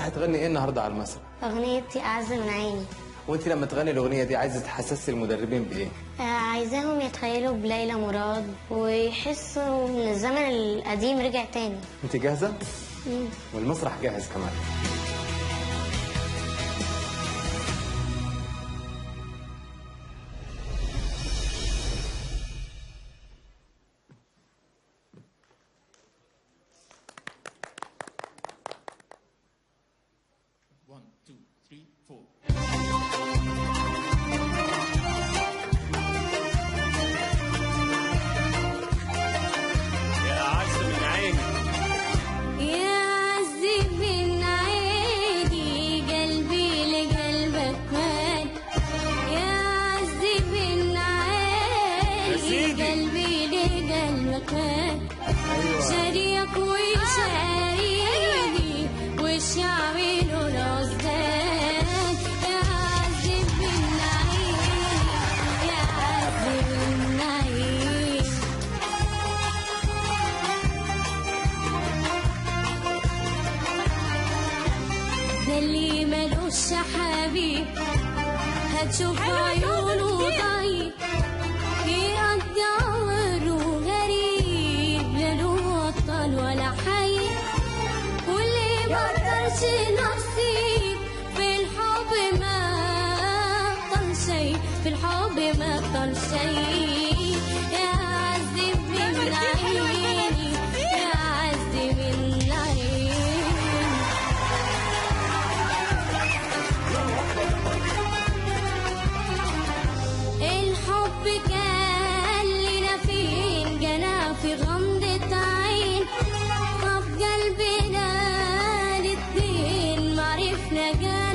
راح تغني ايه النهارده على المسرح؟ أغنيتي أعز من عيني. وانت لما تغني الاغنيه دي عايزه تحسسي المدربين بايه؟ عايزاهم يتخيلوا بليلى مراد ويحسوا إن الزمن القديم رجع تاني. انت جاهزه؟ والمسرح جاهز كمان. شاريك وشاريني وش يعملوا الأصداد يا عذب النعيم يا عذب النعيم. ده اللي ملوش حبيب هتشوف عيونه طيب يقضي عمره غريب لا له بطل ولا حي واللي مقدرش نصيب في الحب ما بطل شي في الحب ما بطل شي. يا عذب من عيني يا عذب من عيني. الحب كان لنا فين جنا في غمضة عين طب قلبنا الاتنين معرفنا جاي